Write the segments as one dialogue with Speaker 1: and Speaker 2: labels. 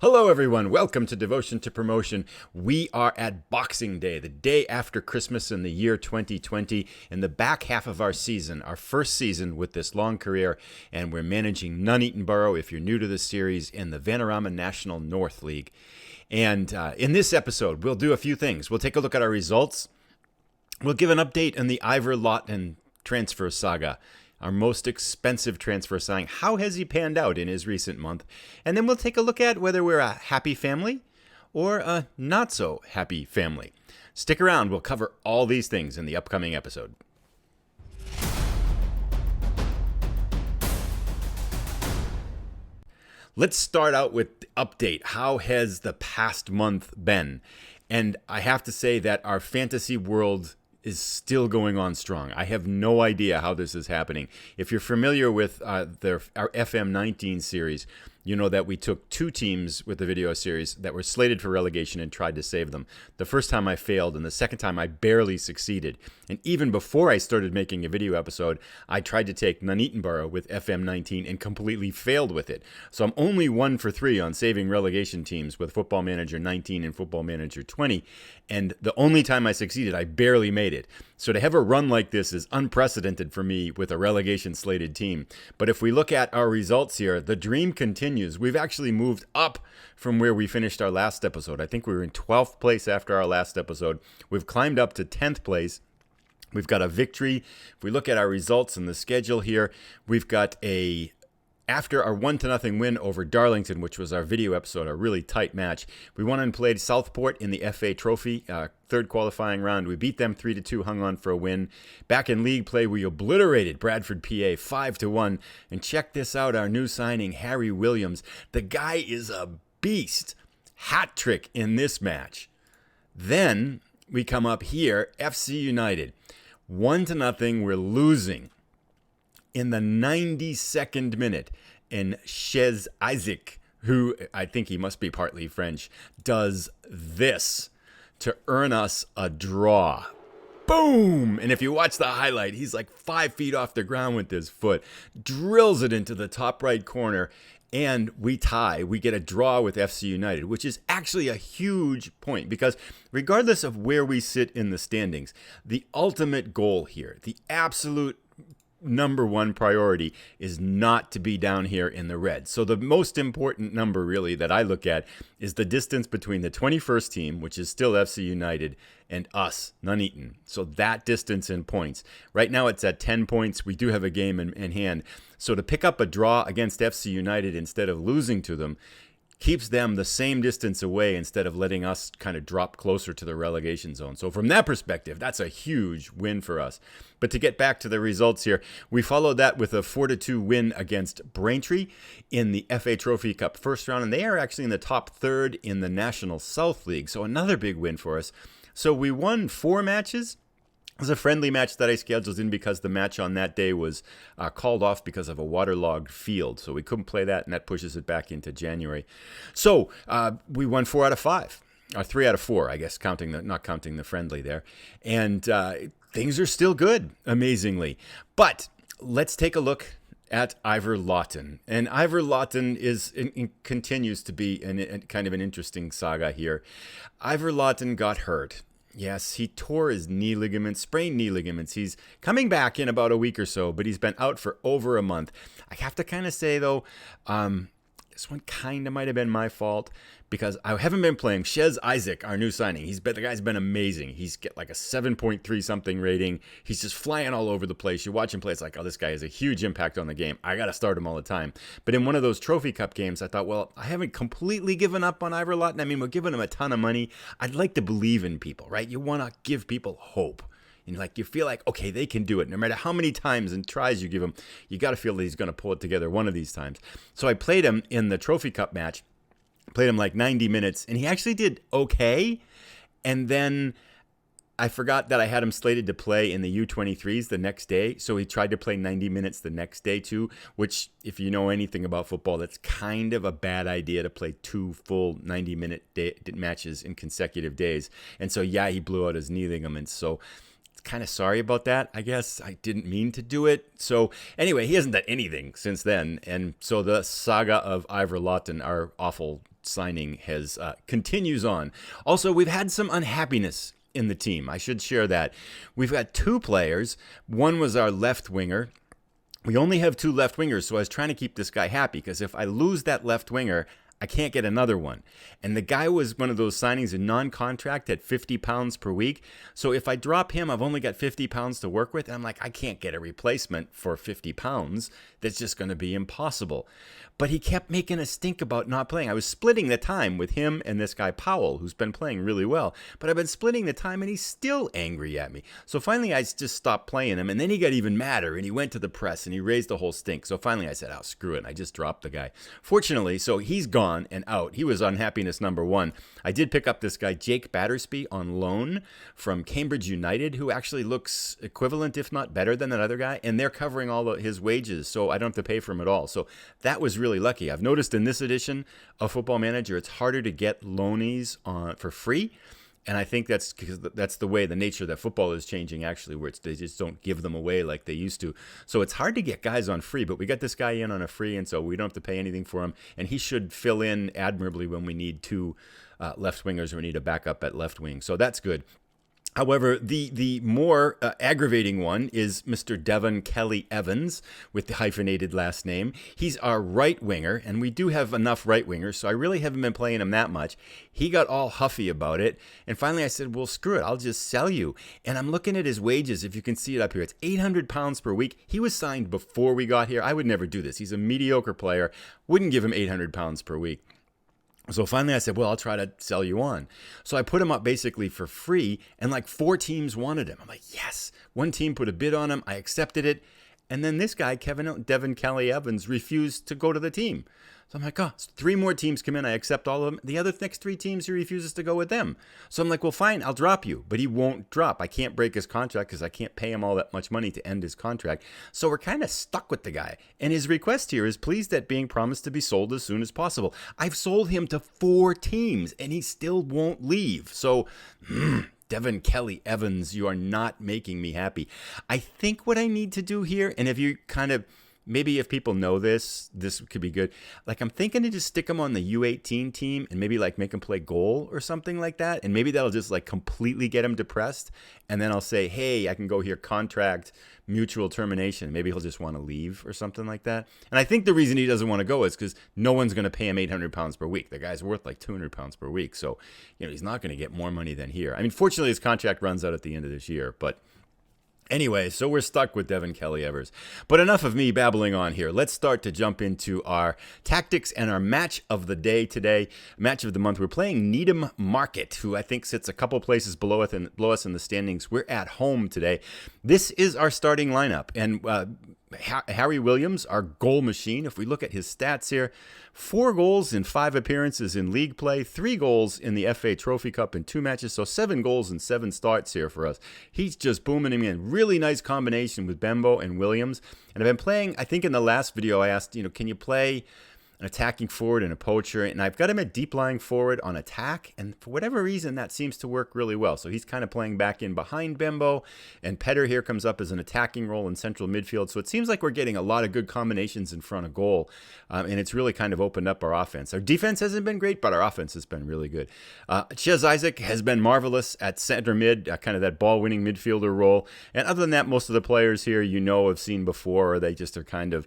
Speaker 1: Hello, everyone. Welcome to Devotion to Promotion. We are at Boxing Day, the day after Christmas in the year 2020, in the back half of our season, our first season with this long career, and we're managing Nuneaton Borough, if you're new to this series, in the Vanarama National North League. And in this episode, we'll do a few things. We'll take a look at our results. We'll give an update on the Ivor Lawton transfer saga, our most expensive transfer signing. How has he panned out in his recent month? And then we'll take a look at whether we're a happy family or a not so happy family. Stick around. We'll cover all these things in the upcoming episode. Let's start out with the update. How has the past month been? And I have to say that our fantasy world is still going on strong. I have no idea how this is happening. If you're familiar with our FM19 series, you know that we took two teams with the video series that were slated for relegation and tried to save them. The first time I failed, and the second time I barely succeeded. And even before I started making a video episode, I tried to take Nuneaton Borough with FM19 and completely failed with it. So I'm only 1 for 3 on saving relegation teams with Football Manager 19 and Football Manager 20. And the only time I succeeded, I barely made it. So to have a run like this is unprecedented for me with a relegation slated team. But if we look at our results here, the dream continues. We've actually moved up from where we finished our last episode. I think we were in 12th place after our last episode. We've climbed up to 10th place. We've got a victory. If we look at our results and the schedule here, we've got after our 1-0 win over Darlington, which was our video episode, a really tight match, we won and played Southport in the FA Trophy, third qualifying round. We beat them 3-2, hung on for a win. Back in league play, we obliterated Bradford, PA, 5-1. And check this out, our new signing, Harry Williams. The guy is a beast. Hat trick in this match. Then we come up here, FC United. 1-0, we're losing. In the 92nd minute, and Chez Isaac, who I think he must be partly French, does this to earn us a draw. Boom! And if you watch the highlight, he's like 5 feet off the ground with his foot, drills it into the top right corner, and we tie. We get a draw with FC United, which is actually a huge point because regardless of where we sit in the standings, the ultimate goal here, the absolute number one priority is not to be down here in the red. So the most important number really that I look at is the distance between the 21st team, which is still FC United, and us, Nuneaton. So that distance in points. Right now it's at 10 points. We do have a game in hand. So to pick up a draw against FC United instead of losing to them keeps them the same distance away instead of letting us kind of drop closer to the relegation zone. So from that perspective, that's a huge win for us. But to get back to the results here, we followed that with a 4-2 win against Braintree in the FA Trophy Cup first round, and they are actually in the top third in the National South League. So another big win for us. So we won 4 matches. It was a friendly match that I scheduled in because the match on that day was called off because of a waterlogged field. So we couldn't play that, and that pushes it back into January. So we won 4 out of 5, or 3 out of 4, I guess, not counting the friendly there. And things are still good, amazingly. But let's take a look at Ivor Lawton. And Ivor Lawton continues to be kind of an interesting saga here. Ivor Lawton got hurt. Yes, he tore his knee ligaments, sprained knee ligaments. He's coming back in about a week or so, but he's been out for over a month. I have to kind of say, though, this one kind of might have been my fault because I haven't been playing. Chez Isaac, our new signing, the guy's been amazing. He's got like a 7.3 something rating. He's just flying all over the place. You watch him play, it's like, oh, this guy has a huge impact on the game. I got to start him all the time. But in one of those Trophy Cup games, I thought, well, I haven't completely given up on Ivor Lawton. I mean, we're giving him a ton of money. I'd like to believe in people, right? You want to give people hope. And you feel like, okay, they can do it. No matter how many times and tries you give him, you got to feel that he's going to pull it together one of these times. So I played him in the Trophy Cup match, played him like 90 minutes, and he actually did okay. And then I forgot that I had him slated to play in the U23s the next day. So he tried to play 90 minutes the next day too, which if you know anything about football, that's kind of a bad idea to play 2 full 90-minute matches in consecutive days. And so, yeah, he blew out his knee ligaments. So kind of sorry about that. I guess I didn't mean to do it. So anyway, he hasn't done anything since then. And so the saga of Ivor Lawton, our awful signing has continues on. Also, we've had some unhappiness in the team. I should share that. We've got 2 players. One was our left winger. We only have 2 left wingers, so I was trying to keep this guy happy, because if I lose that left winger, I can't get another one. And the guy was one of those signings in non-contract at 50 pounds per week. So if I drop him, I've only got 50 pounds to work with. And I'm like, I can't get a replacement for 50 pounds. That's just going to be impossible. But he kept making a stink about not playing. I was splitting the time with him and this guy Powell, who's been playing really well. But I've been splitting the time, and he's still angry at me. So finally, I just stopped playing him. And then he got even madder, and he went to the press, and he raised the whole stink. So finally, I said, oh, screw it. And I just dropped the guy. Fortunately, so he's gone and out. He was unhappiness number 1. I did pick up this guy, Jake Battersby, on loan from Cambridge United, who actually looks equivalent, if not better, than that other guy. And they're covering all his wages, so I don't have to pay for him at all. So that was really lucky. I've noticed in this edition of Football Manager, it's harder to get loanees for free. And I think that's because that's the way the nature that football is changing, actually, where they just don't give them away like they used to. So it's hard to get guys on free, but we got this guy in on a free, and so we don't have to pay anything for him. And he should fill in admirably when we need 2 left wingers, or we need a backup at left wing. So that's good. However, the more aggravating one is Mr. Devon Kelly Evans with the hyphenated last name. He's our right winger, and we do have enough right wingers, so I really haven't been playing him that much. He got all huffy about it, and finally I said, well, screw it, I'll just sell you. And I'm looking at his wages, if you can see it up here. It's 800 pounds per week. He was signed before we got here. I would never do this. He's a mediocre player. Wouldn't give him 800 pounds per week. So finally I said, well, I'll try to sell you on. So I put him up basically for free, and like 4 teams wanted him. I'm like, yes. 1 team put a bid on him. I accepted it. And then this guy, Devon Kelly Evans, refused to go to the team. So I'm like, oh, 3 more teams come in. I accept all of them. The other next 3 teams, he refuses to go with them. So I'm like, well, fine, I'll drop you. But he won't drop. I can't break his contract because I can't pay him all that much money to end his contract. So we're kind of stuck with the guy. And his request here is pleased at being promised to be sold as soon as possible. I've sold him to 4 teams, and he still won't leave. So, Devon Kelly Evans, you are not making me happy. I think what I need to do here, and if you kind of, maybe if people know this could be good. Like, I'm thinking to just stick him on the U18 team and maybe like make him play goal or something like that. And maybe that'll just like completely get him depressed. And then I'll say, hey, I can go here, contract, mutual termination. Maybe he'll just want to leave or something like that. And I think the reason he doesn't want to go is because no one's going to pay him 800 pounds per week. The guy's worth like 200 pounds per week. So, he's not going to get more money than here. I mean, fortunately, his contract runs out at the end of this year, but anyway, so we're stuck with Devon Kelly Evers. But enough of me babbling on here. Let's start to jump into our tactics and our match of the day today. Match of the month. We're playing Needham Market, who I think sits a couple places below us in the standings. We're at home today. This is our starting lineup. And Harry Williams, our goal machine. If we look at his stats here, 4 goals in 5 appearances in league play, 3 goals in the FA Trophy Cup in 2 matches, so 7 goals and 7 starts here for us. He's just booming him in. Really nice combination with Bembo and Williams. And I've been playing, I think in the last video I asked, can you play an attacking forward and a poacher? And I've got him at deep lying forward on attack, and for whatever reason that seems to work really well. So he's kind of playing back in behind Bembo, and Petter here comes up as an attacking role in central midfield. So it seems like we're getting a lot of good combinations in front of goal, and it's really kind of opened up our offense. Our defense hasn't been great, but our offense has been really good. Ches Isaac has been marvelous at center mid, kind of that ball-winning midfielder role. And other than that, most of the players here have seen before, or they just are kind of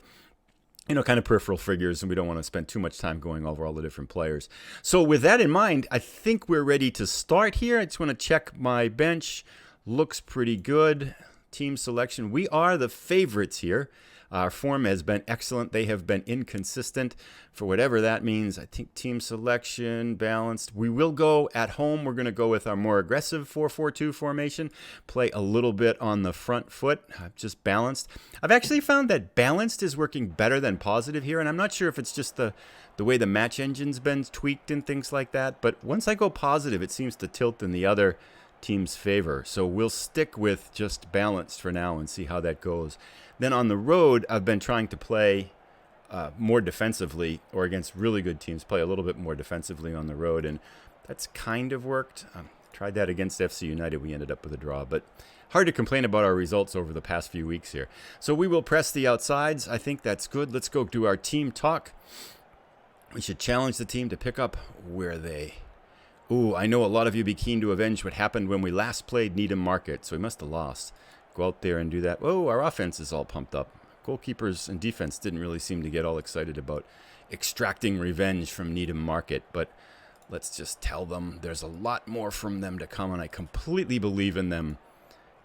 Speaker 1: peripheral figures, and we don't want to spend too much time going over all the different players. So with that in mind, I think we're ready to start here. I just want to check my bench. Looks pretty good. Team selection. We are the favorites here. Our form has been excellent. They have been inconsistent for whatever that means. I think team selection, balanced. We will go at home. We're going to go with our more aggressive 4-4-2 formation. Play a little bit on the front foot, just balanced. I've actually found that balanced is working better than positive here, and I'm not sure if it's just the way the match engine's been tweaked and things like that, but once I go positive, it seems to tilt in the other team's favor. So we'll stick with just balanced for now and see how that goes. Then on the road, I've been trying to play more defensively, or against really good teams, play a little bit more defensively on the road, and that's kind of worked. Tried that against FC United. We ended up with a draw, but hard to complain about our results over the past few weeks here. So we will press the outsides. I think that's good. Let's go do our team talk. We should challenge the team to pick up where they... Ooh, I know a lot of you be keen to avenge what happened when we last played Needham Market, so we must have lost. Go out there and do that. Oh, our offense is all pumped up. Goalkeepers and defense didn't really seem to get all excited about extracting revenge from Needham Market, but let's just tell them there's a lot more from them to come, and I completely believe in them.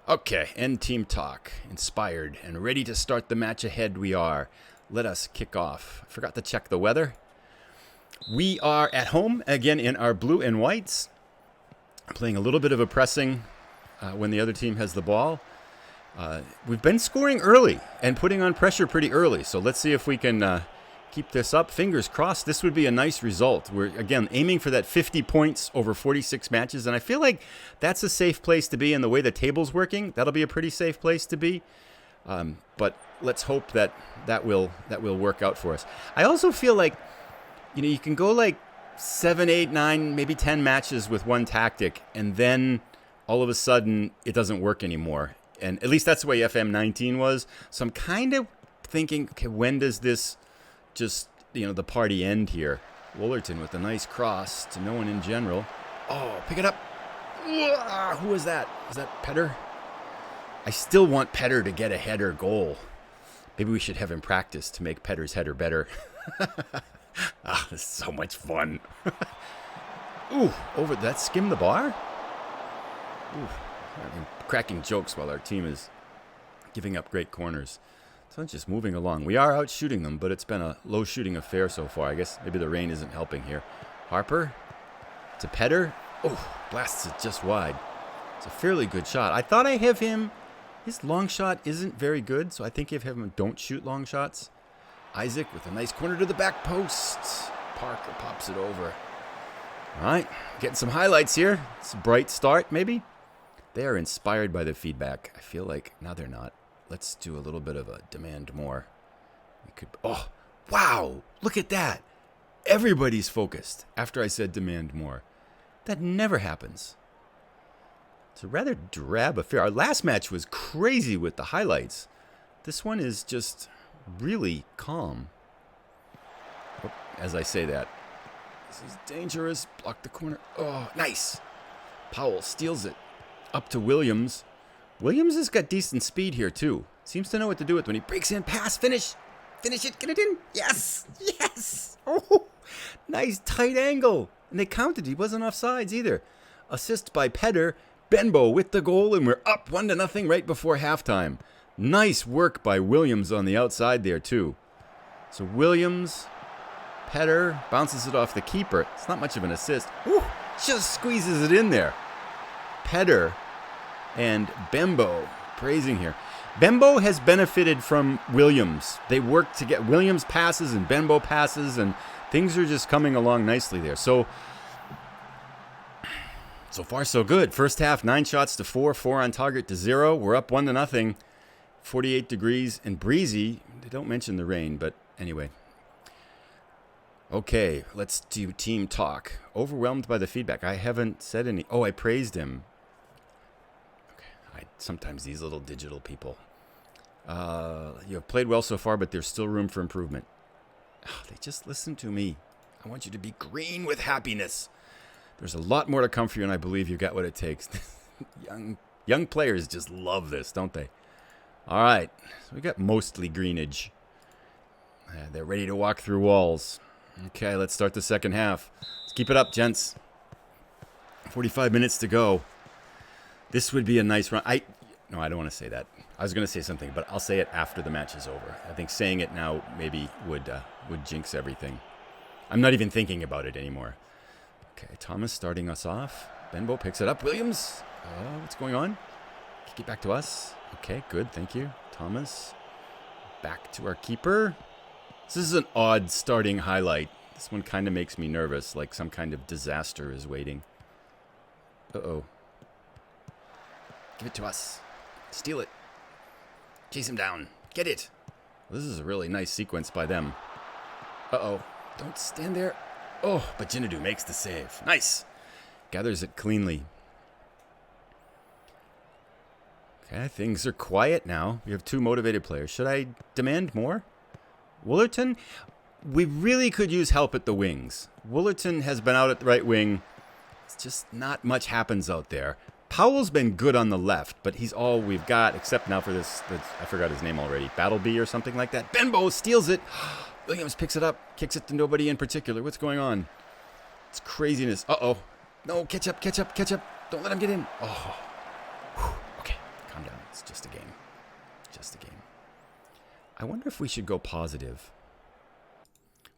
Speaker 1: Okay, end team talk. Inspired and ready to start the match ahead we are. Let us kick off. I forgot to check the weather. We are at home again in our blue and whites. Playing a little bit of a pressing when the other team has the ball. We've been scoring early and putting on pressure pretty early. So let's see if we can keep this up. Fingers crossed. This would be a nice result. We're, again, aiming for that 50 points over 46 matches. And I feel like that's a safe place to be in the way the table's working. That'll be a pretty safe place to be. But let's hope that will work out for us. I also feel like, you know, you can go like 7, 8, 9, maybe 10 matches with one tactic, and then all of a sudden it doesn't work anymore. And at least that's the way FM19 was. So I'm kind of thinking, okay, when does this just, you know, the party end here? Woolerton with a nice cross to no one in general. Oh, pick it up. Who was that? Was that Petter? I still want Petter to get a header goal. Maybe we should have him practice to make Petter's header better. This is so much fun. Ooh, over that, skim the bar? Ooh, I'm cracking jokes while our team is giving up great corners. So it's just moving along. We are out shooting them, but it's been a low shooting affair so far. I guess maybe the rain isn't helping here. Harper to Petter. Oh, blasts it just wide. It's a fairly good shot. I thought I have him. His long shot isn't very good, so I think if him don't shoot long shots. Isaac with a nice corner to the back post. Parker pops it over. All right, getting some highlights here. It's a bright start, maybe. They are inspired by the feedback. I feel like, now they're not. Let's do a little bit of a demand more. We could, oh, wow, look at that. Everybody's focused after I said demand more. That never happens. It's a rather drab affair. Our last match was crazy with the highlights. This one is just really calm. Oh, as I say that. This is dangerous. Block the corner. Oh, nice. Powell steals it. Up to Williams. Williams has got decent speed here, too. Seems to know what to do with when he breaks in. Pass, finish. Finish it. Get it in. Yes. Yes. Oh, nice tight angle. And they counted. He wasn't offsides either. Assist by Petter. Benbow with the goal, and we're up 1-0 right before halftime. Nice work by Williams on the outside there, too. So Williams, Petter, bounces it off the keeper. It's not much of an assist. Woo, just squeezes it in there. Petter and Bembo praising here. Bembo has benefited from Williams. They work to get Williams passes and Bembo passes, and things are just coming along nicely there. So far, so good. First half, 9 shots to 4, 4 on target to 0. We're up 1-0. 48 degrees and breezy. They don't mention the rain, but anyway. Okay, let's do team talk. Overwhelmed by the feedback. I haven't said any. Oh, I praised him. Okay, sometimes these little digital people. You have played well so far, but there's still room for improvement. Oh, they just listen to me. I want you to be green with happiness. There's a lot more to come for you, and I believe you got what it takes. young players just love this, don't they? All right, so we got mostly greenage. They're ready to walk through walls. Okay, let's start the second half. Let's keep it up, gents. 45 minutes to go. This would be a nice run. No, I don't want to say that. I was going to say something, but I'll say it after the match is over. I think saying it now maybe would jinx everything. I'm not even thinking about it anymore. Okay, Thomas starting us off. Benbow picks it up. Williams. What's going on? Kick it back to us. Okay, good. Thank you. Thomas. Back to our keeper. This is an odd starting highlight. This one kind of makes me nervous, like some kind of disaster is waiting. Uh-oh. Give it to us. Steal it. Chase him down. Get it. This is a really nice sequence by them. Uh-oh. Don't stand there. Oh, but Jinadu makes the save. Nice. Gathers it cleanly. Okay, things are quiet now. We have 2 motivated players. Should I demand more? Woolerton? We really could use help at the wings. Woolerton has been out at the right wing. It's just not much happens out there. Powell's been good on the left, but he's all we've got, except now for this I forgot his name already. Battleby or something like that. Benbow steals it. Williams picks it up, kicks it to nobody in particular. What's going on? It's craziness. Uh-oh. No, catch up. Don't let him get in. Oh. Whew. Okay, calm down. It's just a game. Just a game. I wonder if we should go positive.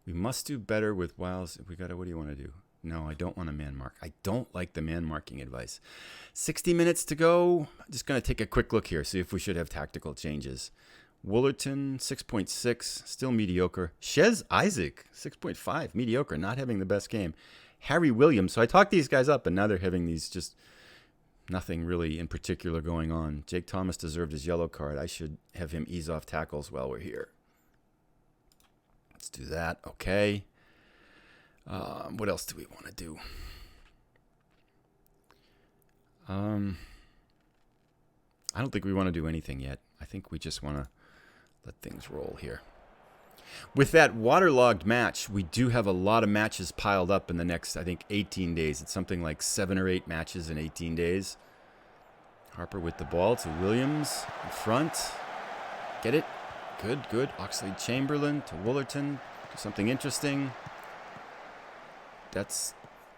Speaker 1: We must do better with Wiles. What do you want to do? No, I don't want a man mark. I don't like the man marking advice. 60 minutes to go. I'm just going to take a quick look here, see if we should have tactical changes. Woolerton, 6.6, still mediocre. Shez Isaac, 6.5, mediocre, not having the best game. Harry Williams. So I talked these guys up, and now they're having these just nothing really in particular going on. Jake Thomas deserved his yellow card. I should have him ease off tackles while we're here. Let's do that. Okay. What else do we want to do? I don't think we want to do anything yet. I think we just want to let things roll here. With that waterlogged match, we do have a lot of matches piled up in the next, I think, 18 days. It's something like 7 or 8 matches in 18 days. Harper with the ball to Williams in front. Get it? Good. Oxlade-Chamberlain to Woolerton. Do something interesting. That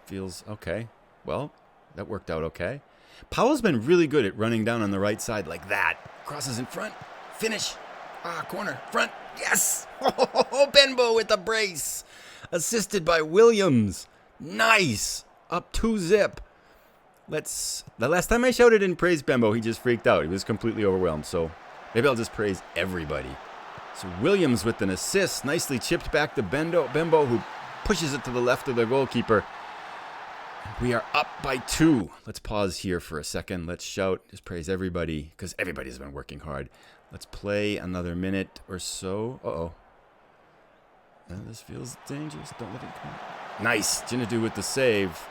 Speaker 1: feels okay. Well, that worked out okay. Powell's been really good at running down on the right side like that. Crosses in front. Finish. Corner. Front. Yes! Oh, Benbow with the brace. Assisted by Williams. Nice. Up 2-zip. The last time I shouted and praised Benbow, he just freaked out. He was completely overwhelmed. So maybe I'll just praise everybody. So Williams with an assist. Nicely chipped back to Benbow, who pushes it to the left of the goalkeeper. We are up by 2. Let's pause here for a second. Let's shout. Just praise everybody, because everybody's been working hard. Let's play another minute or so. Uh-oh. This feels dangerous. Don't let it come. Nice. Jinadu with the save.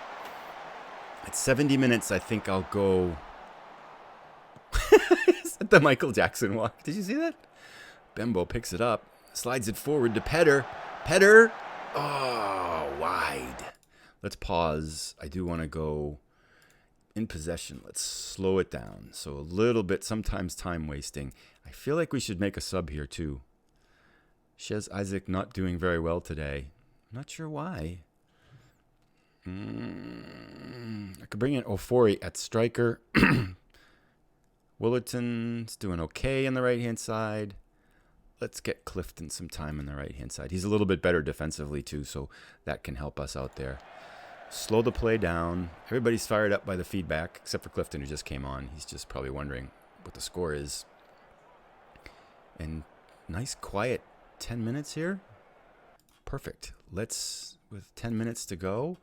Speaker 1: At 70 minutes, I think I'll go... Is that the Michael Jackson walk? Did you see that? Benbow picks it up. Slides it forward to Petter. Petter! Oh, wide. Let's pause. I do want to go in possession. Let's slow it down. So a little bit, sometimes time wasting. I feel like we should make a sub here too. Shez Isaac not doing very well today. Not sure why. I could bring in Ofori at striker. Woolerton's doing okay on the right-hand side. Let's get Clifton some time on the right-hand side. He's a little bit better defensively, too, so that can help us out there. Slow the play down. Everybody's fired up by the feedback, except for Clifton, who just came on. He's just probably wondering what the score is. And nice, quiet 10 minutes here. Perfect. With 10 minutes to go,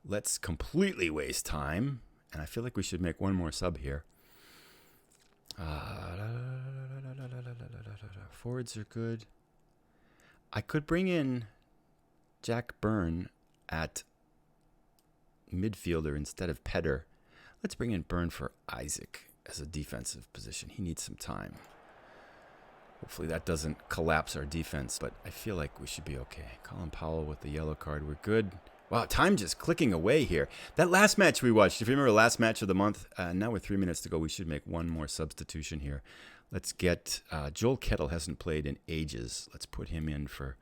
Speaker 1: let's completely waste time. And I feel like we should make one more sub here. Forwards are good. I could bring in Jack Byrne at midfielder instead of Petter. Let's bring in Byrne for Isaac as a defensive position. He needs some time. Hopefully that doesn't collapse our defense, but I feel like we should be okay. Colin Powell with the yellow card. We're good. Wow, time just clicking away here. That last match we watched, if you remember, last match of the month, now with 3 minutes to go, we should make one more substitution here. Let's get, Joel Kettle hasn't played in ages. Let's put him in for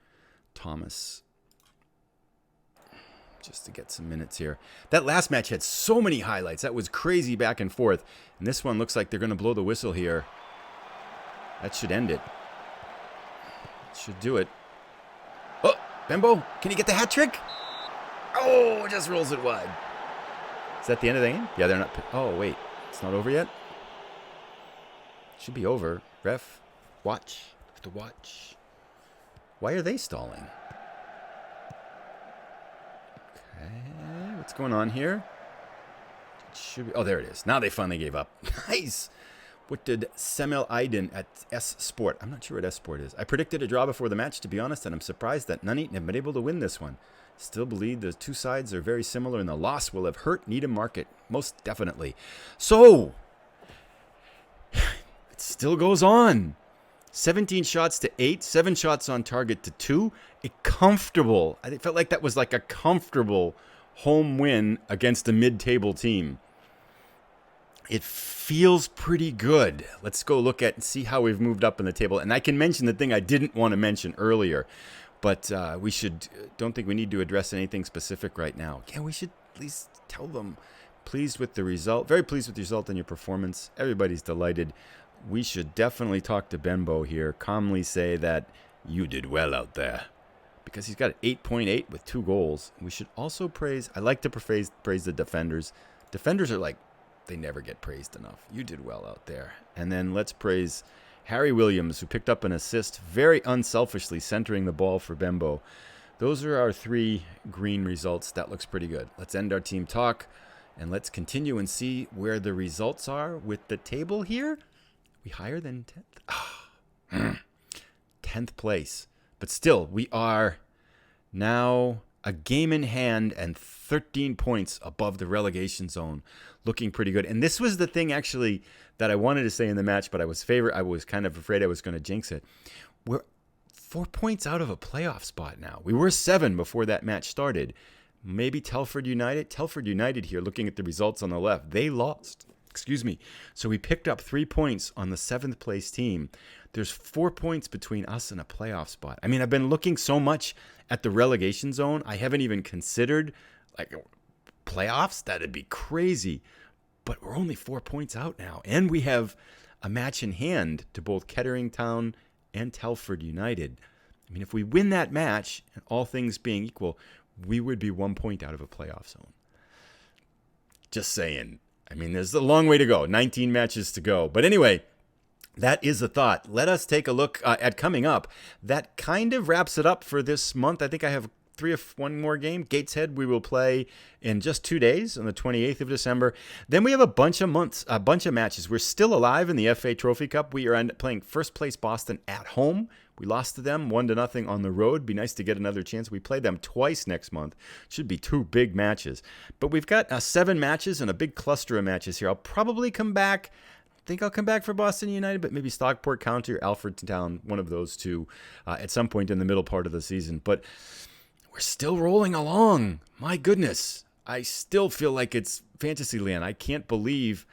Speaker 1: Thomas. Just to get some minutes here. That last match had so many highlights. That was crazy back and forth. And this one looks like they're going to blow the whistle here. That should end it. Should do it. Oh, Benbow, can you get the hat trick? Oh, just rolls it wide. Is that the end of the game? Yeah, they're not. Oh, wait. It's not over yet? Should be over. Ref, watch. Have to watch. Why are they stalling? Okay, what's going on here? It should be. Oh, there it is. Now they finally gave up. Nice. What did Semel Aydin at S Sport? I'm not sure what S Sport is. I predicted a draw before the match, to be honest, and I'm surprised that Nuneaton have been able to win this one. Still believe the two sides are very similar, and the loss will have hurt Needham Market, most definitely. So, it still goes on. 17 shots to 8, 7 shots on target to 2, a comfortable, I felt like that was like a comfortable home win against a mid-table team. It feels pretty good. Let's go look at and see how we've moved up in the table. And I can mention the thing I didn't want to mention earlier, but don't think we need to address anything specific right now. Yeah, we should at least tell them, pleased with the result, very pleased with the result and your performance. Everybody's delighted. We should definitely talk to Benbow here, calmly say that you did well out there, because he's got an 8.8 with 2 goals. We should also praise, I like to praise the defenders. Defenders are like, they never get praised enough. You did well out there. And then let's praise Harry Williams, who picked up an assist, very unselfishly centering the ball for Benbow. Those are our 3 green results. That looks pretty good. Let's end our team talk, and let's continue and see where the results are with the table here. We higher than 10th? 10th place. But still, we are now a game in hand and 13 points above the relegation zone. Looking pretty good. And this was the thing, actually, that I wanted to say in the match, but I was kind of afraid I was going to jinx it. We're 4 points out of a playoff spot now. We were 7 before that match started. Maybe Telford United. Telford United here, looking at the results on the left, they lost. So we picked up 3 points on the 7th place team. There's 4 points between us and a playoff spot. I mean, I've been looking so much at the relegation zone. I haven't even considered like playoffs. That'd be crazy. But we're only 4 points out now. And we have a match in hand to both Kettering Town and Telford United. I mean, if we win that match, and all things being equal, we would be 1 point out of a playoff zone. Just saying. I mean, there's a long way to go. 19 matches to go. But anyway, that is a thought. Let us take a look at coming up. That kind of wraps it up for this month. I think I have one more game. Gateshead we will play in just 2 days on the 28th of December. Then we have a bunch of matches. We're still alive in the FA Trophy Cup. We are playing first place Boston at home. We lost to them 1-0 on the road. Be nice to get another chance. We play them twice next month. Should be 2 big matches. But we've got 7 matches and a big cluster of matches here. I'll probably come back. I think I'll come back for Boston United, but maybe Stockport County or Alfredtown, one of those 2 at some point in the middle part of the season. But we're still rolling along. My goodness. I still feel like it's Fantasyland. I can't believe.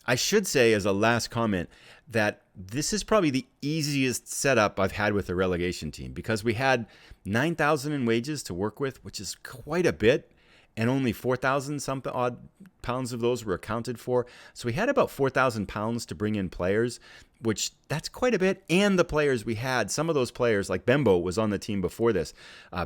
Speaker 1: I should say as a last comment that this is probably the easiest setup I've had with a relegation team, because we had 9,000 in wages to work with, which is quite a bit, and only 4,000 something odd pounds of those were accounted for. So we had about 4,000 pounds to bring in players, which that's quite a bit. And the players we had, some of those players, like Benbow was on the team before this.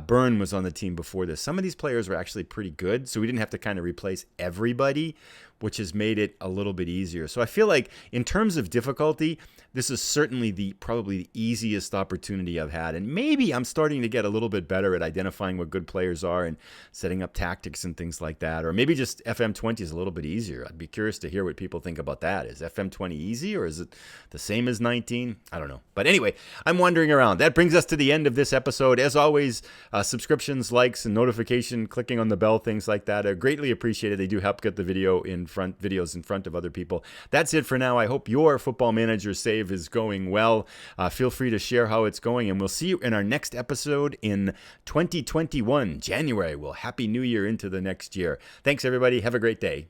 Speaker 1: Byrne was on the team before this. Some of these players were actually pretty good, so we didn't have to kind of replace everybody, which has made it a little bit easier. So I feel like in terms of difficulty, this is certainly probably the easiest opportunity I've had. And maybe I'm starting to get a little bit better at identifying what good players are and setting up tactics and things like that. Or maybe just FM20 is a little bit easier. I'd be curious to hear what people think about that. Is FM20 easy, or is it the same as 19? I don't know. But anyway, I'm wandering around. That brings us to the end of this episode. As always, subscriptions, likes, and notification, clicking on the bell, things like that are greatly appreciated. They do help get the videos in front of other people. That's it for now. I hope your Football Manager save is going well. Feel free to share how it's going, and we'll see you in our next episode in 2021, January. Well, Happy New Year into the next year. Thanks, everybody. Have a great day.